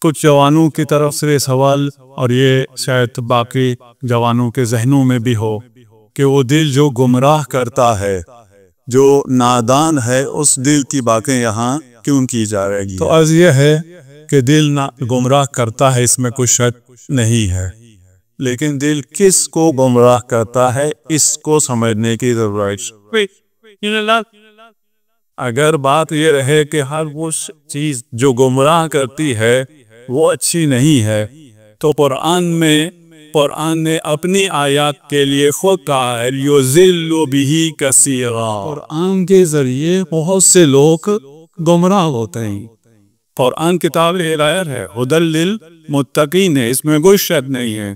کچھ جوانوں کی طرف سے سوال، اور یہ شاید باقی جوانوں کے ذہنوں میں بھی ہو، کہ وہ دل جو گمراہ کرتا ہے، جو نادان ہے، اس دل کی باتیں یہاں کیوں کی جا رہی ہے؟ تو عرض یہ ہے کہ دل گمراہ کرتا ہے، اس میں کوئی شک نہیں ہے، لیکن دل کس کو گمراہ کرتا ہے اس کو سمجھنے کی ضرورت ہے۔ اگر بات یہ رہے کہ ہر وہ چیز جو گمراہ کرتی ہے وہ اچھی نہیں ہے، تو قرآن نے اپنی آیات کے لیے خود کہا ہے یُضِلُّ بِهِ کثیرا، قرآن کے ذریعے بہت سے لوگ گمراہ ہوتے ہیں۔ قرآن کتاب ہدایت ہے، ھدی للمتقین ہے، اس میں کوئی شک نہیں ہے،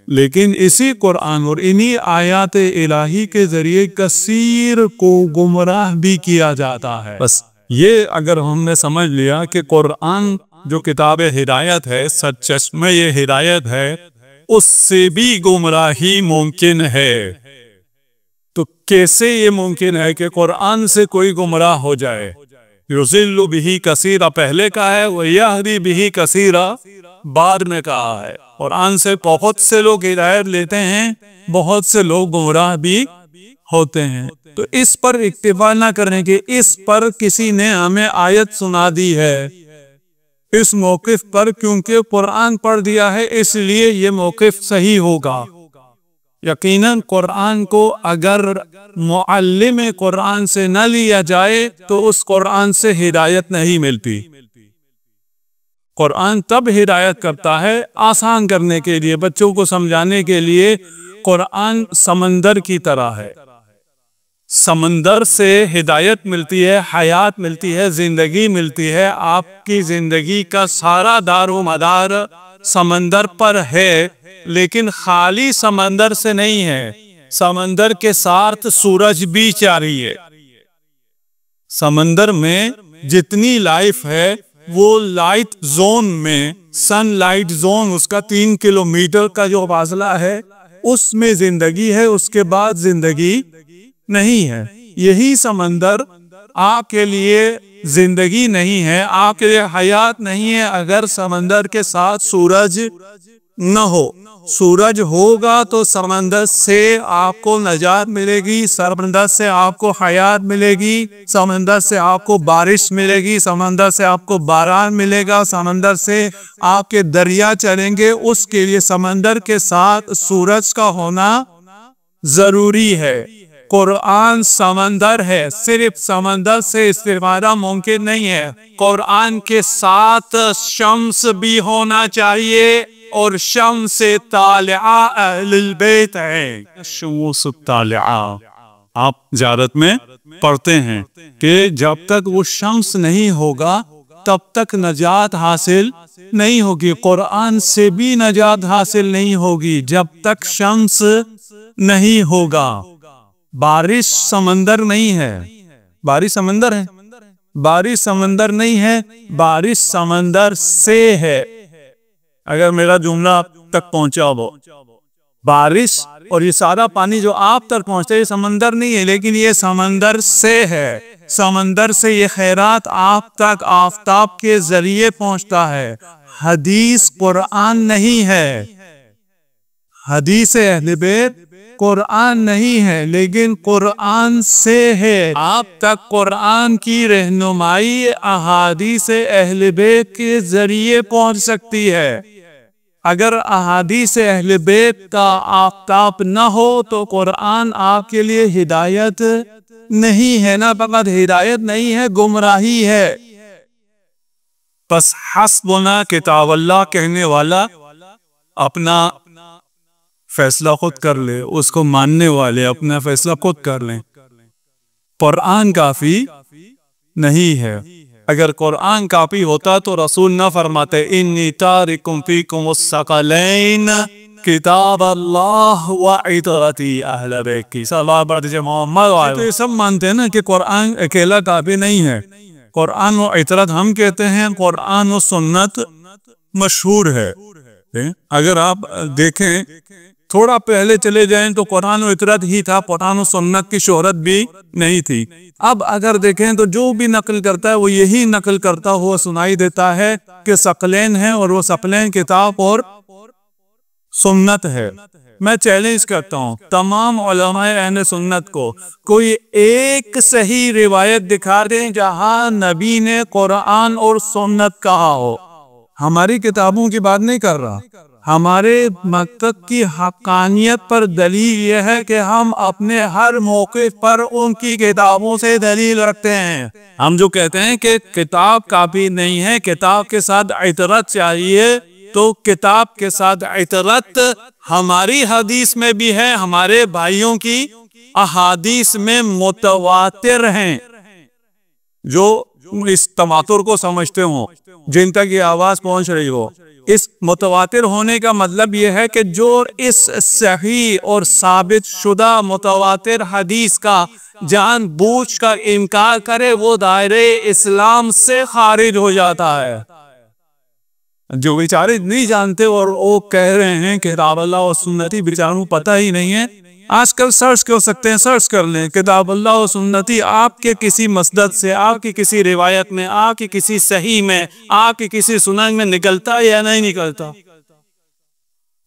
لیکن اسی قرآن اور انہی آیات الہی کے ذریعے کثیر کو گمراہ بھی کیا جاتا ہے۔ بس یہ اگر ہم نے سمجھ لیا کہ قرآن جو کتاب ہدایت ہے، سرچشمہ یہ ہدایت ہے، اس سے بھی گمراہی ممکن ہے، تو کیسے یہ ممکن ہے کہ قرآن سے کوئی گمراہ ہو جائے؟ یُضِلُّ بِهِ کثیرا پہلے کہا ہے، وَیَہْدِی بِهِ کثیرا بعد میں کہا ہے۔ قرآن سے بہت سے لوگ ہدایت لیتے ہیں، بہت سے لوگ گمراہ بھی ہوتے ہیں، تو اس پر اکتفا نہ کریں کہ اس پر کسی نے ہمیں آیت سنا دی ہے، اس موقف پر کیونکہ قرآن پڑھ دیا ہے اس لیے یہ موقف صحیح ہوگا۔ یقیناً قرآن کو اگر معلم قرآن سے نہ لیا جائے تو اس قرآن سے ہدایت نہیں ملتی۔ قرآن تب ہدایت کرتا ہے آسان کرنے کے لیے، بچوں کو سمجھانے کے لیے۔ قرآن سمندر کی طرح ہے، سمندر سے ہدایت ملتی ہے، حیات ملتی ہے، زندگی ملتی ہے۔ آپ کی زندگی کا سارا دار و مدار سمندر پر ہے، لیکن خالی سمندر سے نہیں ہے، سمندر کے ساتھ سورج بھی جاری ہے۔ سمندر میں جتنی لائف ہے وہ لائٹ زون میں، سن لائٹ زون، اس کا 3 کلومیٹر کا جو فاصلہ ہے اس میں زندگی ہے، اس کے بعد زندگی نہیں ہے۔ یہی سمندر آپ کے لیے زندگی نہیں ہے، آپ کے لیے حیات نہیں ہے اگر سمندر کے ساتھ سورج نہ ہو۔ سورج ہوگا تو سمندر سے آپ کو نجات ملے گی، سمندر سے آپ کو حیات ملے گی، سمندر سے آپ کو بارش ملے گی، سمندر سے آپ کو باران ملے گا، سمندر سے آپ کے دریا چلیں گے۔ اس کے لیے سمندر کے ساتھ سورج کا ہونا ضروری ہے۔ قرآن سمندر ہے، صرف سمندر سے استفادہ ممکن نہیں ہے، قرآن کے ساتھ شمس بھی ہونا چاہیے، اور شمس طالعہ اہل البیت ہے۔ شمس طالعہ آپ زیارت میں پڑھتے ہیں کہ جب تک وہ شمس نہیں ہوگا تب تک نجات حاصل نہیں ہوگی، قرآن سے بھی نجات حاصل نہیں ہوگی جب تک شمس نہیں ہوگا۔ بارش سمندر نہیں ہے، بارش سمندر ہے، بارش سمندر نہیں ہے، بارش سمندر سے ہے۔ اگر میرا جملہ آپ تک پہنچا ہو، بارش اور یہ سارا پانی جو آپ تک پہنچتا ہے یہ سمندر نہیں ہے، لیکن یہ سمندر سے ہے، سمندر سے یہ خیرات آپ تک آفتاب کے ذریعے پہنچتا ہے۔ حدیث قرآن نہیں ہے، حدیث اہل بیت قرآن نہیں ہے، لیکن قرآن سے ہے۔ آپ تک قرآن کی رہنمائی احادیث اہل بیت کے ذریعے پہنچ سکتی ہے۔ اگر احادیث اہل بیت کا آفتاب نہ ہو تو قرآن آپ کے لیے ہدایت نہیں ہے، نہ فقط ہدایت نہیں ہے، گمراہی ہے۔ بس حسبنا کتاب اللہ کہنے والا اپنا فیصلہ خود کر لے، اس کو ماننے والے اپنا فیصلہ خود کر لیں۔ قرآن کافی نہیں ہے۔ اگر قرآن کافی ہوتا تو رسول نہ فرماتے انی تارکم فیکم الثقلین کتاب اللہ و عطرتی اہل بیت کی۔ صلوات پڑھ دیجئے محمد وآلہ۔ تو یہ سب مانتے ہیں نا کہ قرآن اکیلا کافی نہیں ہے، قرآن و عطرت ہم کہتے ہیں، قرآن و سنت مشہور ہے۔ اگر آپ دیکھیں تھوڑا پہلے چلے جائیں تو قرآن و اطرت ہی تھا، قرآن و سنت کی شہرت بھی نہیں تھی۔ اب اگر دیکھیں تو جو بھی نقل کرتا ہے وہ یہی نقل کرتا ہوا سنائی دیتا ہے کہ ثقلین ہے، اور وہ ثقلین کتاب اور سنت ہے۔ میں چیلنج کرتا ہوں تمام علماء اہل سنت کو، کوئی ایک صحیح روایت دکھا دیں جہاں نبی نے قرآن اور سنت کہا ہو۔ ہماری کتابوں کی بات نہیں کر رہا، ہمارے مقصد کی حقانیت پر دلیل یہ ہے کہ ہم اپنے ہر موقع پر ان کی کتابوں سے دلیل رکھتے ہیں۔ ہم جو کہتے ہیں کہ کتاب کافی نہیں ہے، کتاب کے ساتھ اطرت چاہیے، تو کتاب کے ساتھ اطرت ہماری حدیث میں بھی ہے، ہمارے بھائیوں کی احادیث میں متواتر ہیں، جو اس تواتر کو سمجھتے ہوں، جن تک یہ آواز پہنچ رہی ہو۔ اس متواتر ہونے کا مطلب یہ ہے کہ جو اس صحیح اور ثابت شدہ متواتر حدیث کا جان بوجھ کا انکار کرے وہ دائرے اسلام سے خارج ہو جاتا ہے۔ جو بیچارے نہیں جانتے اور وہ کہہ رہے ہیں کہ کتاب اللہ اور سنتی، بیچاروں پتہ ہی نہیں ہے، آج کل سرچ کر سکتے ہیں، سرچ کر لیں کتاب اللہ اور سنتی، آپ کے کسی مسند سے، آپ کی کسی روایت میں، آپ کی کسی صحیح میں، آپ کی کسی سنن میں نکلتا یا نہیں نکلتا۔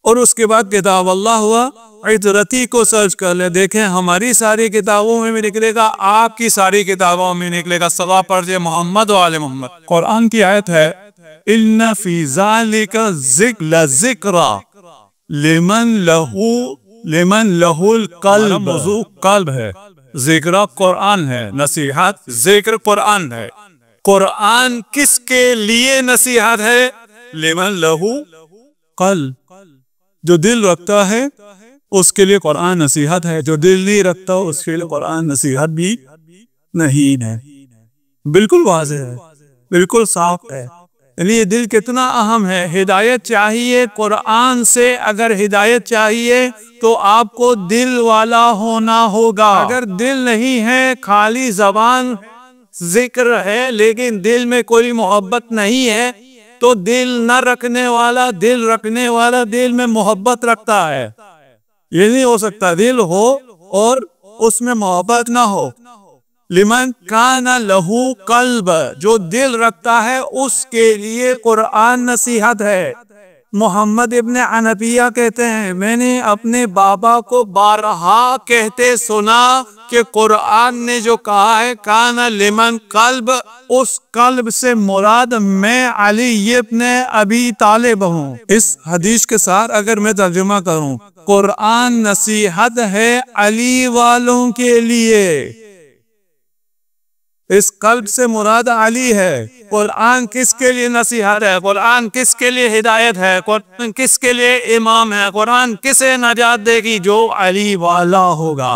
اور اس کے بعد کتاب اللہ ہوا، اطرتی کو سرچ کر لیں، دیکھیں ہماری ساری کتابوں میں بھی نکلے گا، آپ کی ساری کتابوں میں نکلے گا، صلاح پڑھ محمد و آل محمد۔ قرآن کی آیت ہے ان فی ذالک لذکری لمن لہ القلب، موضوع قلب ہے، ذکر قرآن ہے، نصیحت ذکر قرآن ہے۔ قرآن کس کے لیے نصیحت ہے؟ لمن لہ قلب، جو دل رکھتا ہے اس کے لیے قرآن نصیحت ہے، جو دل نہیں رکھتا اس کے لیے قرآن نصیحت بھی نہیں ہے۔ بالکل واضح ہے، بالکل صاف ہے۔ یہ دل کتنا اہم ہے۔ ہدایت چاہیے قرآن سے، اگر ہدایت چاہیے تو آپ کو دل والا ہونا ہوگا۔ اگر دل نہیں ہے، خالی زبان ذکر ہے لیکن دل میں کوئی محبت نہیں ہے، تو دل نہ رکھنے والا، دل رکھنے والا دل میں محبت رکھتا ہے۔ یہ نہیں ہو سکتا دل ہو اور اس میں محبت نہ ہو۔ لمن کان لہ قلب، جو دل رکھتا ہے اس کے لیے قرآن نصیحت ہے۔ محمد ابن حنفیہ کہتے ہیں میں نے اپنے بابا کو بارہا کہتے سنا کہ قرآن نے جو کہا ہے کان لمن قلب، اس قلب سے مراد میں علی ابن ابی طالب ہوں۔ اس حدیث کے ساتھ اگر میں ترجمہ کروں، قرآن نصیحت ہے علی والوں کے لیے، اس قلب سے مراد علی ہے۔ قرآن کس کے لیے نصیحت ہے؟ قرآن کس کے لیے ہدایت ہے؟ قرآن کس کے لیے امام ہے؟ قرآن کسے نجات دے گی؟ جو علی والا ہوگا۔